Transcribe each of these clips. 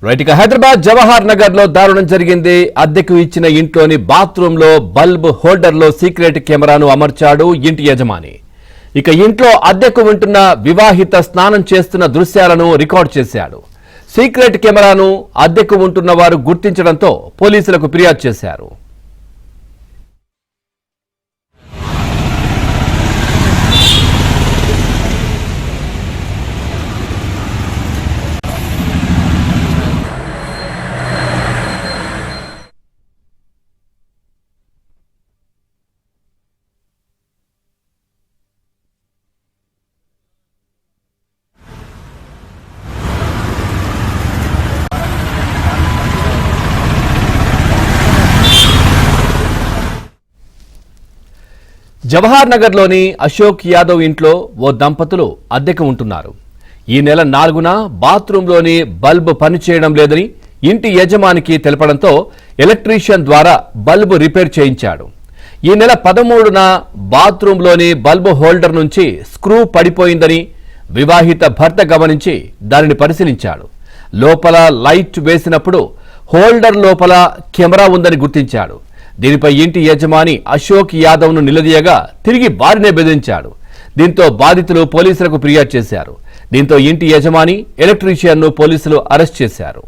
Right ఇక హైదరాబాద్ జవహర్ నగర్ లో దారుణం జరిగింది. అద్దెకు ఇచ్చిన ఇంట్లోని బాత్రూమ్ లో బల్బ్ హోల్డర్ లో సీక్రెట్ కెమెరాను అమర్చాడు ఇంటి యజమాని. ఇక ఇంట్లో అద్దెకు ఉంటున్న వివాహిత స్నానం చేస్తున్న దృశ్యాలను రికార్డ్ చేశాడు. సీక్రెట్ కెమెరాను అద్దెకు ఉంటున్న వారు గుర్తించడంతో పోలీసులకు ఫిర్యాదు చేశారు. జవహర్ నగర్ లోని అశోక్ యాదవ్ ఇంట్లో ఓ దంపతులు అద్దెకు ఉంటున్నారు. ఈ నెల 4న బాత్రూంలోని బల్బ్ పనిచేయడం లేదని ఇంటి యజమానికి తెలపడంతో ఎలక్ట్రీషియన్ ద్వారా బల్బ్ రిపేర్ చేయించాడు. ఈ నెల 13న బాత్రూంలోని బల్బ్ హోల్డర్ నుంచి స్క్రూ పడిపోయిందని వివాహిత భర్త గమనించి దానిని పరిశీలించాడు. లోపల లైట్ వేసినప్పుడు హోల్డర్ లోపల కెమెరా ఉందని గుర్తించాడు. దీనిపై ఇంటి యజమాని అశోక్ యాదవ్ ను నిలదీయగా తిరిగి వారినే బెదిరించాడు. దీంతో బాధితులు పోలీసులకు ఫిర్యాదు చేశారు. దీంతో ఇంటి యజమాని ఎలక్ట్రీషియన్ ను పోలీసులు అరెస్ట్ చేశారు.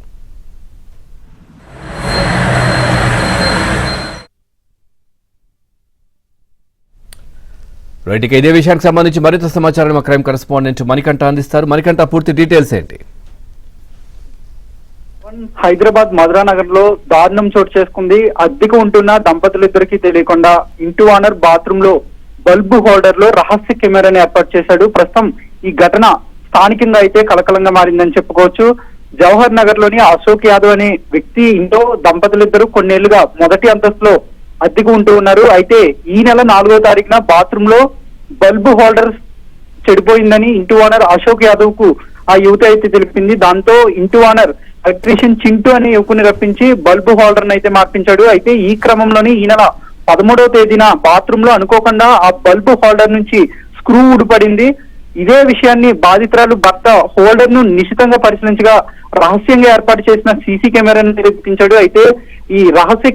రైట్ ఇక ఇదే విషయానికి సంబంధించి మరింత సమాచారం మా క్రైమ్ కరెస్పాండెంట్ మణికంఠ అందిస్తారు. మణికంఠ, పూర్తి డీటెయిల్స్ ఏంటి? హైదరాబాద్ మధురానగర్ లో దారుణం చోటు చేసుకుంది. అద్దెకు ఉంటున్న దంపతులిద్దరికీ తెలియకుండా ఇంటి ఓనర్ బాత్రూమ్ లో బల్బు హోల్డర్ లో రహస్య కెమెరాని ఏర్పాటు చేశాడు. ప్రస్తుతం ఈ ఘటన స్థానికంగా అయితే కలకలంగా మారిందని చెప్పుకోవచ్చు. జవహర్ నగర్ లోని అశోక్ యాదవ్ అనే వ్యక్తి ఇంట్లో దంపతులిద్దరూ కొన్నేళ్లుగా మొదటి అంతస్తులో అద్దెకు ఉంటూ ఉన్నారు. అయితే ఈ నెల 4వ తారీఖున బాత్రూమ్ లో బల్బు హోల్డర్ చెడిపోయిందని ఇంటి ఓనర్ అశోక్ యాదవ్ కు ఆ యువతి అయితే తెలిపింది. దాంతో ఇంటి ఓనర్ ఎలక్ట్రీషియన్ చింటూ అనే యువకుని రప్పించి బల్బు హోల్డర్ అయితే మార్పించాడు. అయితే ఈ క్రమంలోనే ఈ నెల 13వ తేదీన బాత్రూమ్ లో అనుకోకుండా ఆ బల్బు హోల్డర్ నుంచి స్క్రూ ఊడిపడింది. ఇదే విషయాన్ని బాధితురాలు భర్త హోల్డర్ ను నిశితంగా పరిశీలించగా రహస్యంగా ఏర్పాటు చేసిన సీసీ కెమెరాను తెప్పించాడు. అయితే ఈ రహస్య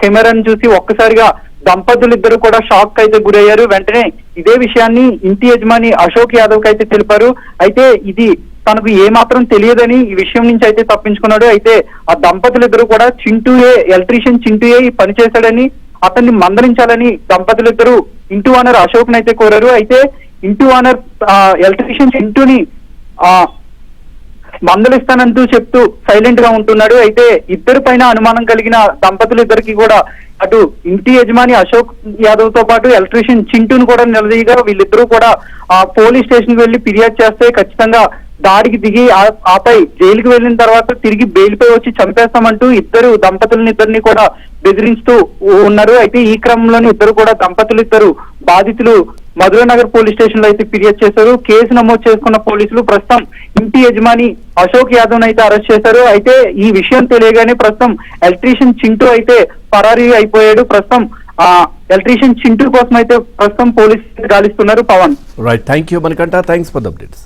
కెమెరాను చూసి ఒక్కసారిగా దంపతులిద్దరూ కూడా షాక్ అయితే గురయ్యారు. వెంటనే ఇదే విషయాన్ని ఇంటి యజమాని అశోక్ యాదవ్ కి అయితే తెలిపారు. అయితే ఇది తనకు ఏమాత్రం తెలియదని ఈ విషయం నుంచి అయితే తప్పించుకున్నాడు. అయితే ఆ దంపతులిద్దరూ కూడా ఎలక్ట్రీషియన్ చింటూయే ఈ పని చేశాడని, అతన్ని మందలించాలని దంపతులిద్దరూ ఇంటి ఓనర్ అశోక్ అయితే కోరారు. అయితే ఇంటి ఓనర్ ఎలక్ట్రీషియన్ చింటూని మందలిస్తానంటూ చెప్తూ సైలెంట్ గా ఉంటున్నాడు. అయితే ఇద్దరి పైన అనుమానం కలిగిన దంపతులిద్దరికి కూడా అటు ఇంటి యజమాని అశోక్ యాదవ్ తో పాటు ఎలక్ట్రీషియన్ చింటూను కూడా నిలదీయగా వీళ్ళిద్దరూ కూడా పోలీస్ స్టేషన్ కి వెళ్లి ఫిర్యాదు చేస్తే ఖచ్చితంగా దాడికి దిగి ఆపై జైలుకి వెళ్ళిన తర్వాత తిరిగి బెయిల్పై వచ్చి చంపేస్తామంటూ దంపతులిద్దరిని కూడా బెదిరిస్తూ ఉన్నారు. అయితే ఈ క్రమంలోనే దంపతులిద్దరు బాధితులు మధురానగర్ పోలీస్ స్టేషన్ లో అయితే ఫిర్యాదు చేశారు. కేసు నమోదు చేసుకున్న పోలీసులు ప్రస్తుతం ఇంటి యజమాని అశోక్ యాదవ్ అయితే అరెస్ట్ చేశారు. అయితే ఈ విషయం తెలియగానే ప్రస్తుతం ఎలక్ట్రీషియన్ చింటూ అయితే పరారీ అయిపోయాడు. ప్రస్తుతం ఎలక్ట్రీషియన్ చింటూ కోసం అయితే ప్రస్తుతం పోలీసులు గాలిస్తున్నారు. Pavan, right, thank you Manikanta, thanks for the updates.